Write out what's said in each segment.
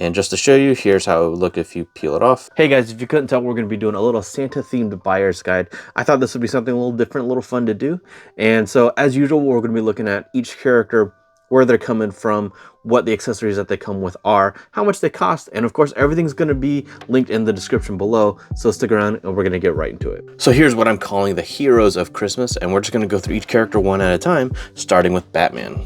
And just to show you, here's how it would look if you peel it off. Hey guys, if you couldn't tell, we're going to be doing a little Santa-themed buyer's guide. I thought this would be something a little different, a little fun to do. And so, as usual, we're going to be looking at each character, where they're coming from, what the accessories that they come with are, how much they cost, and of course everything's going to be linked in the description below, so stick around and we're going to get right into it. So here's what I'm calling the heroes of Christmas, and we're just going to go through each character one at a time, starting with Batman.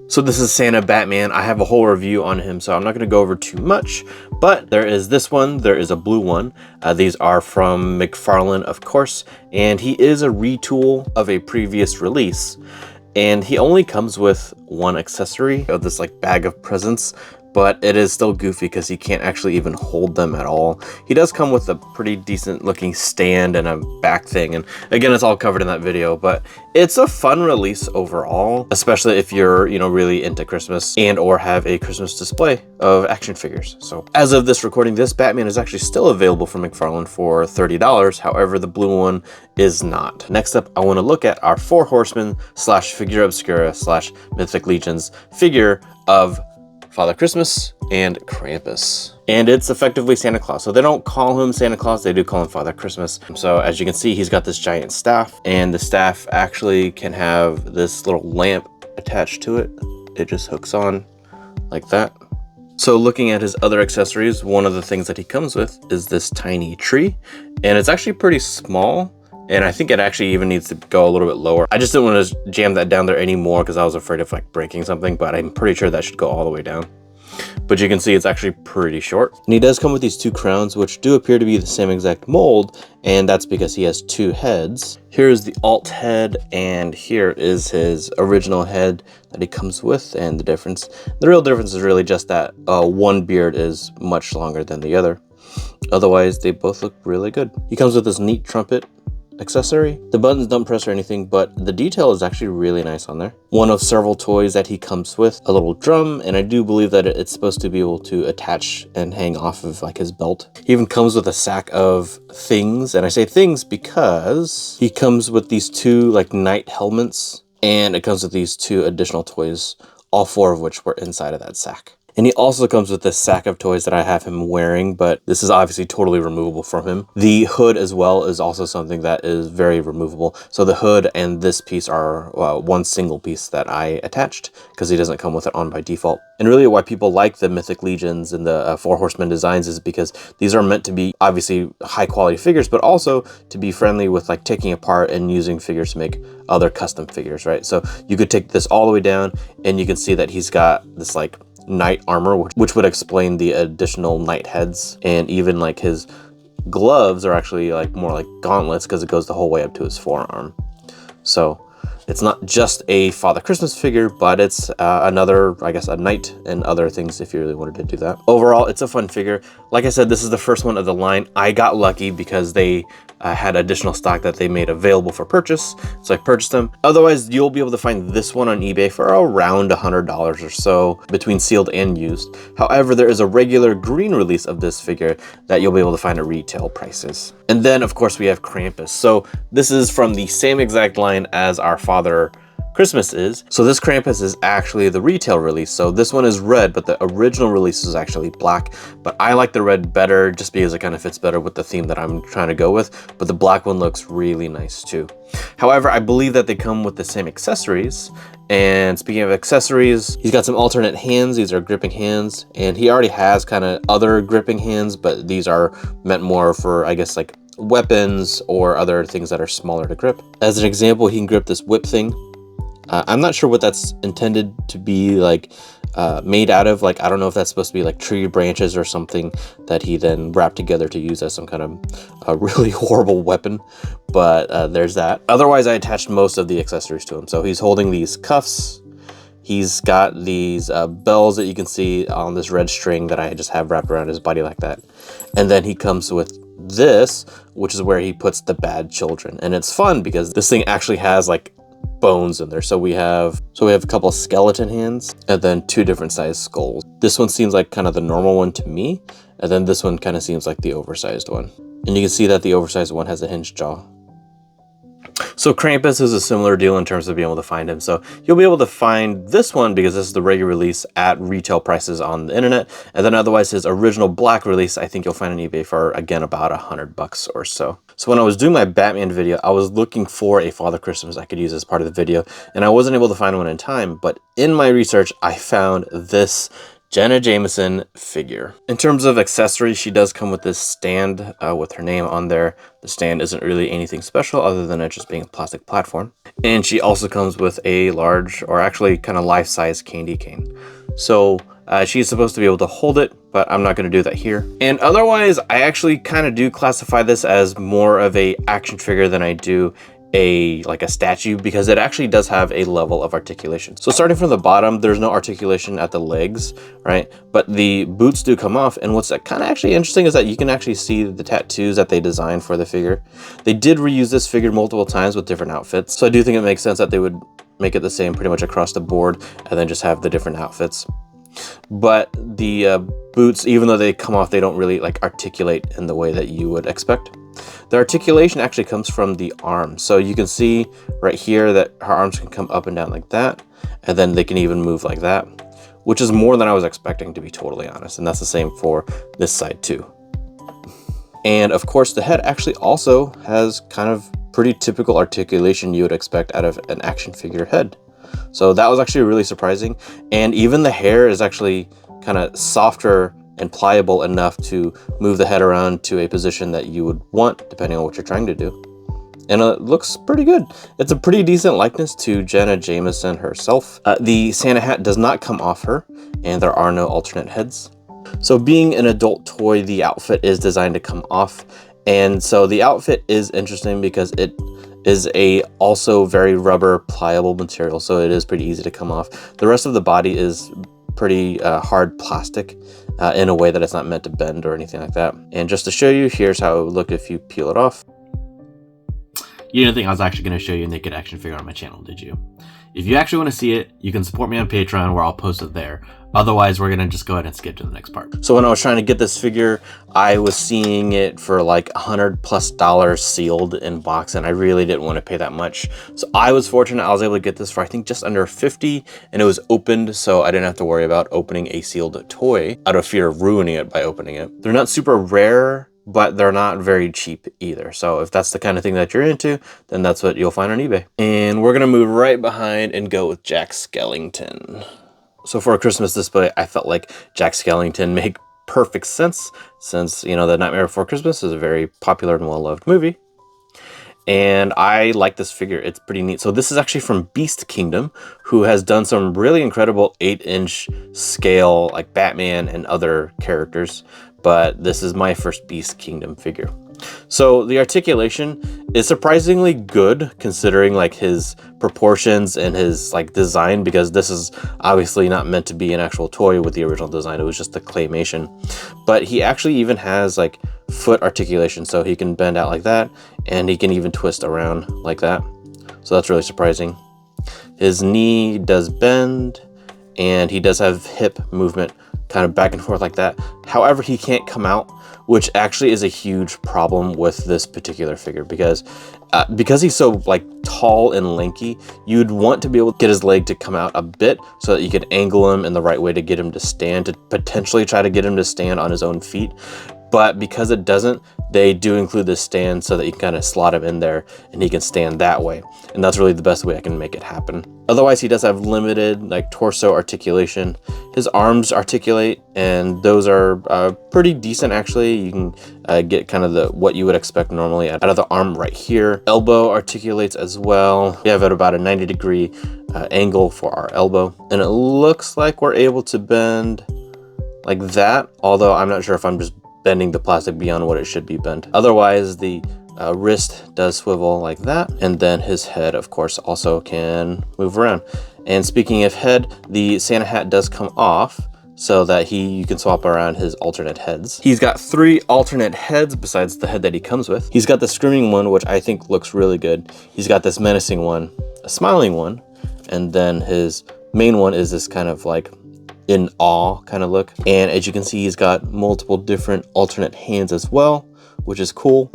So this is Santa Batman. I have a whole review on him, so I'm not going to go over too much, but there is this one, there is a blue one. These are from McFarlane, of course, and he is a retool of a previous release. And he only comes with one accessory of this like bag of presents, but it is still goofy because he can't actually even hold them at all. He does come with a pretty decent looking stand and a back thing, and again, it's all covered in that video, but it's a fun release overall, especially if you're, you know, really into Christmas and or have a Christmas display of action figures. So as of this recording, this Batman is actually still available from McFarlane for $30. However, the blue one is not. Next up, I want to look at our Four Horsemen slash Figura Obscura slash Mythic Legions figure of Father Christmas and Krampus. And it's effectively Santa Claus. So they don't call him Santa Claus, they do call him Father Christmas. So as you can see, he's got this giant staff, and the staff actually can have this little lamp attached to it. It just hooks on like that. So looking at his other accessories, one of the things that he comes with is this tiny tree, and it's actually pretty small. And I think it actually even needs to go a little bit lower. I just didn't want to jam that down there anymore because I was afraid of like breaking something, but I'm pretty sure that should go all the way down. But you can see it's actually pretty short. And he does come with these two crowns, which do appear to be the same exact mold, and that's because he has two heads. Here's the alt head, and here is his original head that he comes with, and the difference. The real difference is really just that one beard is much longer than the other. Otherwise, they both look really good. He comes with this neat trumpet accessory. The buttons don't press or anything, but the detail is actually really nice on there. One of several toys that he comes with, a little drum, and I do believe that it's supposed to be able to attach and hang off of like his belt. He even comes with a sack of things, and I say things because he comes with these two like knight helmets, and it comes with these two additional toys, all four of which were inside of that sack. And he also comes with this sack of toys that I have him wearing, but this is obviously totally removable from him. The hood as well is also something that is very removable. So the hood and this piece are one single piece that I attached because he doesn't come with it on by default. And really why people like the Mythic Legions and the Four Horsemen designs is because these are meant to be obviously high quality figures, but also to be friendly with like taking apart and using figures to make other custom figures, right? So you could take this all the way down and you can see that he's got this like knight armor, which would explain the additional knight heads, and even like his gloves are actually like more like gauntlets because it goes the whole way up to his forearm. So it's not just a Father Christmas figure, but it's another, I guess, a knight and other things if you really wanted to do that. Overall, it's a fun figure. Like I said, this is the first one of the line. I got lucky because they had additional stock that they made available for purchase, so I purchased them. Otherwise, you'll be able to find this one on eBay for around $100 or so between sealed and used. However, there is a regular green release of this figure that you'll be able to find at retail prices. And then, of course, we have Krampus. So this is from the same exact line as our Father Christmas is. So this Krampus is actually the retail release. So this one is red, but the original release is actually black. But I like the red better just because it kind of fits better with the theme that I'm trying to go with. But the black one looks really nice too. However, I believe that they come with the same accessories. And speaking of accessories, he's got some alternate hands. These are gripping hands, and he already has kind of other gripping hands, but these are meant more for, I guess, like weapons or other things that are smaller to grip. As an example, he can grip this whip thing. I'm not sure what that's intended to be like made out of. Like, I don't know if that's supposed to be like tree branches or something that he then wrapped together to use as some kind of really horrible weapon. But there's that. Otherwise, I attached most of the accessories to him. So he's holding these cuffs. He's got these bells that you can see on this red string that I just have wrapped around his body like that. And then he comes with this, which is where he puts the bad children. And it's fun because this thing actually has like bones in there. So we have a couple of skeleton hands and then two different sized skulls. This one seems like kind of the normal one to me, and then this one kind of seems like the oversized one. And you can see that the oversized one has a hinged jaw. So Krampus is a similar deal in terms of being able to find him. So you'll be able to find this one because this is the regular release at retail prices on the internet. And then otherwise his original black release, I think you'll find on eBay for, again, about $100 or so. So when I was doing my Batman video, I was looking for a Father Christmas I could use as part of the video, and I wasn't able to find one in time. But in my research, I found this Jenna Jameson figure. In terms of accessories, she does come with this stand with her name on there. The stand isn't really anything special other than it just being a plastic platform. And she also comes with a large, or actually kind of life-size candy cane. So she's supposed to be able to hold it, but I'm not going to do that here. And otherwise, I actually kind of do classify this as more of a action figure than I do like a statue, because it actually does have a level of articulation. So starting from the bottom, there's no articulation at the legs, right? But the boots do come off, and what's kind of actually interesting is that you can actually see the tattoos that they designed for the figure. They did reuse this figure multiple times with different outfits, so I do think it makes sense that they would make it the same pretty much across the board and then just have the different outfits. But the boots, even though they come off, they don't really like articulate in the way that you would expect. The articulation actually comes from the arms. So you can see right here that her arms can come up and down like that, and then they can even move like that, which is more than I was expecting, to be totally honest. And that's the same for this side too. And of course, the head actually also has kind of pretty typical articulation you would expect out of an action figure head. So that was actually really surprising. And even the hair is actually kind of softer and pliable enough to move the head around to a position that you would want, depending on what you're trying to do. And it looks pretty good. It's a pretty decent likeness to Jenna Jameson herself. The Santa hat does not come off her, and there are no alternate heads. So being an adult toy, the outfit is designed to come off. And so the outfit is interesting because it is also very rubber pliable material, so it is pretty easy to come off. The rest of the body is pretty hard plastic in a way that it's not meant to bend or anything like that. And just to show you, here's how it would look if you peel it off. You didn't think I was actually going to show you a naked action figure on my channel, did you? If you actually want to see it, you can support me on Patreon, where I'll post it there. Otherwise, we're going to just go ahead and skip to the next part. So when I was trying to get this figure, I was seeing it for like $100+ sealed in box, and I really didn't want to pay that much. So I was fortunate I was able to get this for, I think, just under $50, and it was opened, so I didn't have to worry about opening a sealed toy out of fear of ruining it by opening it. They're not super rare, but they're not very cheap either. So if that's the kind of thing that you're into, then that's what you'll find on eBay. And we're gonna move right behind and go with Jack Skellington. So for a Christmas display, I felt like Jack Skellington made perfect sense, since, you know, The Nightmare Before Christmas is a very popular and well-loved movie. And I like this figure. It's pretty neat. So this is actually from Beast Kingdom, who has done some really incredible 8-inch scale, like Batman and other characters. But this is my first Beast Kingdom figure. So the articulation is surprisingly good, considering like his proportions and his like design, because this is obviously not meant to be an actual toy with the original design. It was just the claymation. But he actually even has like foot articulation, so he can bend out like that, and he can even twist around like that. So that's really surprising. His knee does bend, and he does have hip movement kind of back and forth like that. However, he can't come out, which actually is a huge problem with this particular figure, because he's so like tall and lanky, you'd want to be able to get his leg to come out a bit so that you could angle him in the right way to get him to stand, to potentially try to get him to stand on his own feet. But because it doesn't, they do include this stand so that you can kind of slot him in there and he can stand that way. And that's really the best way I can make it happen. Otherwise, he does have limited like torso articulation. His arms articulate, and those are pretty decent actually. You can get kind of what you would expect normally out of the arm right here. Elbow articulates as well. We have at about a 90-degree angle for our elbow. And it looks like we're able to bend like that, although I'm not sure if I'm just bending the plastic beyond what it should be bent. Otherwise, the wrist does swivel like that, and then his head, of course, also can move around. And speaking of head, the Santa hat does come off so that you can swap around his alternate heads. He's got 3 alternate heads besides the head that he comes with. He's got the screaming one, which I think looks really good. He's got this menacing one, a smiling one, and then his main one is this kind of like in awe kind of look. And as you can see, he's got multiple different alternate hands as well, which is cool.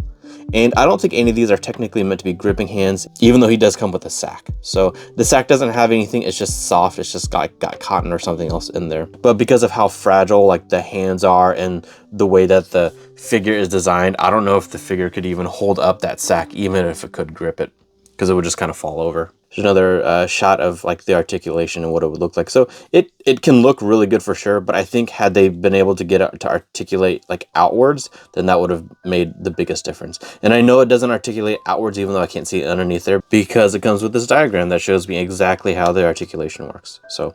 And I don't think any of these are technically meant to be gripping hands, even though he does come with a sack. So the sack doesn't have anything, it's just soft, it's just got cotton or something else in there. But because of how fragile like the hands are and the way that the figure is designed, I don't know if the figure could even hold up that sack, even if it could grip it, because it would just kind of fall over. There's another shot of like the articulation and what it would look like. So it can look really good for sure, but I think had they been able to get it to articulate like outwards, then that would have made the biggest difference. And I know it doesn't articulate outwards, even though I can't see it underneath there, because it comes with this diagram that shows me exactly how the articulation works. So,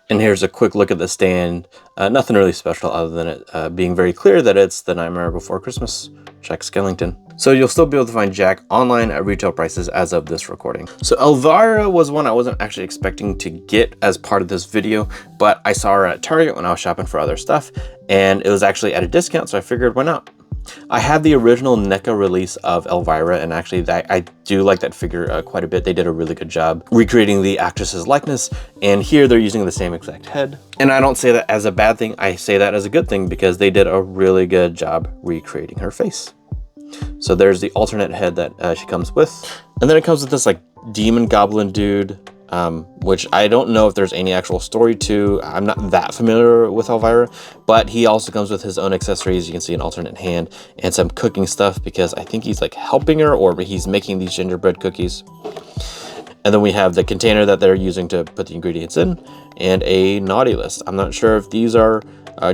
and here's a quick look at the stand. Nothing really special other than it being very clear that it's The Nightmare Before Christmas. Check Skellington. So you'll still be able to find Jack online at retail prices as of this recording. So Elvira was one I wasn't actually expecting to get as part of this video, but I saw her at Target when I was shopping for other stuff, and it was actually at a discount, so I figured why not. I have the original NECA release of Elvira, and actually I do like that figure quite a bit. They did a really good job recreating the actress's likeness, and here they're using the same exact head. And I don't say that as a bad thing, I say that as a good thing, because they did a really good job recreating her face. So there's the alternate head that she comes with. And then it comes with this like demon goblin dude, which I don't know if there's any actual story to. I'm not that familiar with Elvira, but he also comes with his own accessories. You can see an alternate hand and some cooking stuff, because I think he's like helping her, or he's making these gingerbread cookies. And then we have the container that they're using to put the ingredients in, and a naughty list. I'm not sure if these are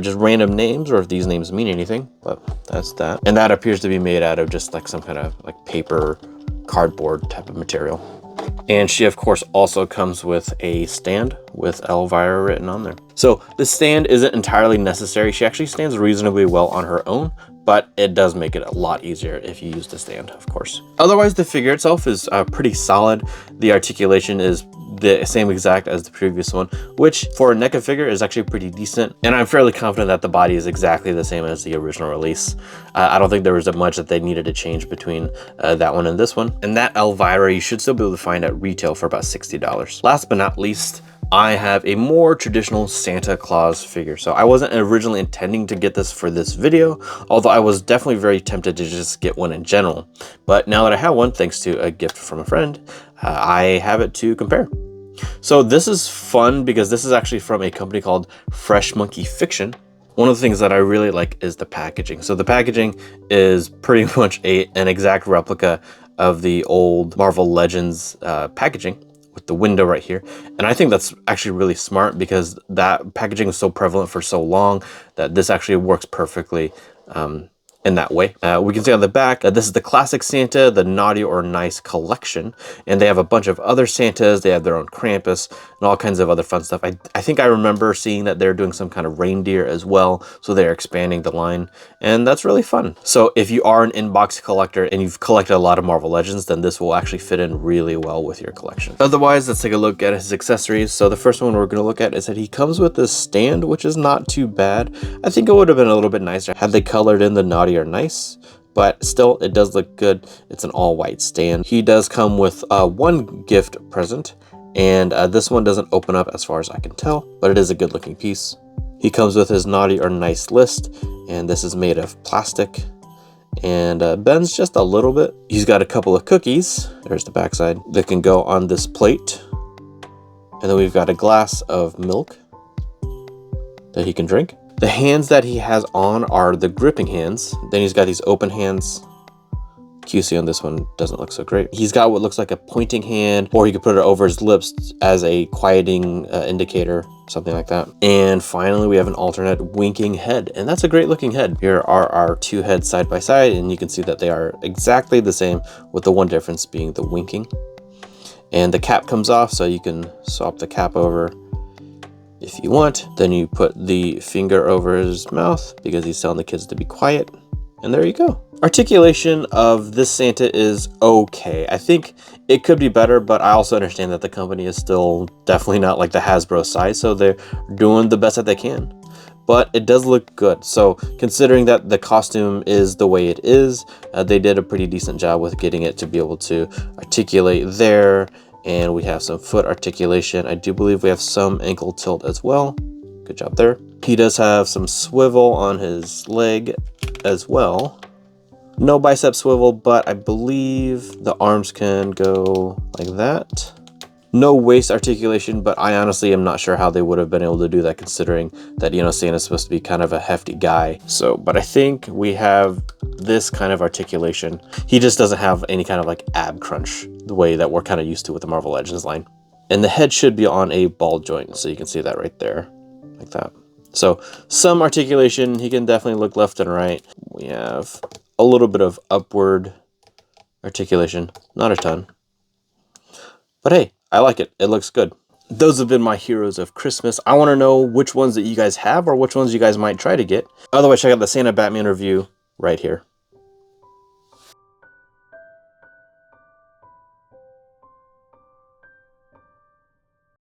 just random names or if these names mean anything, but that's that. And that appears to be made out of just like some kind of like paper, cardboard type of material. And she of course also comes with a stand with Elvira written on there. So the stand isn't entirely necessary. She actually stands reasonably well on her own, but it does make it a lot easier if you use the stand, of course. Otherwise, the figure itself is pretty solid. The articulation is the same exact as the previous one, which for a NECA figure is actually pretty decent. And I'm fairly confident that the body is exactly the same as the original release. I don't think there was much that they needed to change between that one and this one. And that Elvira you should still be able to find at retail for about $60. Last but not least, I have a more traditional Santa Claus figure. So I wasn't originally intending to get this for this video, although I was definitely very tempted to just get one in general. But now that I have one, thanks to a gift from a friend, I have it to compare. So this is fun because this is actually from a company called Fresh Monkey Fiction. One of the things that I really like is the packaging. So the packaging is pretty much an exact replica of the old Marvel Legends packaging, with the window right here. And I think that's actually really smart, because that packaging was so prevalent for so long that this actually works perfectly in that way. We can see on the back, this is the classic Santa, the Naughty or Nice collection. And they have a bunch of other Santas. They have their own Krampus and all kinds of other fun stuff. I think I remember seeing that they're doing some kind of reindeer as well. So they're expanding the line, and that's really fun. So if you are an inbox collector and you've collected a lot of Marvel Legends, then this will actually fit in really well with your collection. Otherwise, let's take a look at his accessories. So the first one we're going to look at is that he comes with this stand, which is not too bad. I think it would have been a little bit nicer had they colored in the Naughty or Nice, but still it does look good. It's an all white stand. He does come with one gift present, and this one doesn't open up as far as I can tell, but it is a good looking piece. He comes with his Naughty or Nice list, and this is made of plastic and bends just a little bit. He's got a couple of cookies, there's the backside, that can go on this plate. And then we've got a glass of milk that he can drink. The hands that he has on are the gripping hands. Then he's got these open hands. QC on this one doesn't look so great. He's got what looks like a pointing hand, or he could put it over his lips as a quieting indicator, something like that. And finally, we have an alternate winking head, and that's a great looking head. Here are our two heads side by side, and you can see that they are exactly the same, with the one difference being the winking. And the cap comes off, so you can swap the cap over if you want. Then you put the finger over his mouth because he's telling the kids to be quiet. And there you go. Articulation of this Santa is okay. I think it could be better, but I also understand that the company is still definitely not like the Hasbro size, so they're doing the best that they can. But it does look good. So considering that the costume is the way it is, they did a pretty decent job with getting it to be able to articulate there. And we have some foot articulation. I do believe we have some ankle tilt as well. Good job there. He does have some swivel on his leg as well. No bicep swivel, but I believe the arms can go like that. No waist articulation, but I honestly am not sure how they would have been able to do that, considering that, you know, Santa's supposed to be kind of a hefty guy. So, but I think we have this kind of articulation. He just doesn't have any kind of like ab crunch, the way that we're kind of used to with the Marvel Legends line. And the head should be on a ball joint, so you can see that right there, like that. So some articulation, he can definitely look left and right. We have a little bit of upward articulation, not a ton. But hey, I like it. It looks good. Those have been my heroes of Christmas. I want to know which ones that you guys have or which ones you guys might try to get. Otherwise, check out the Santa Batman review right here.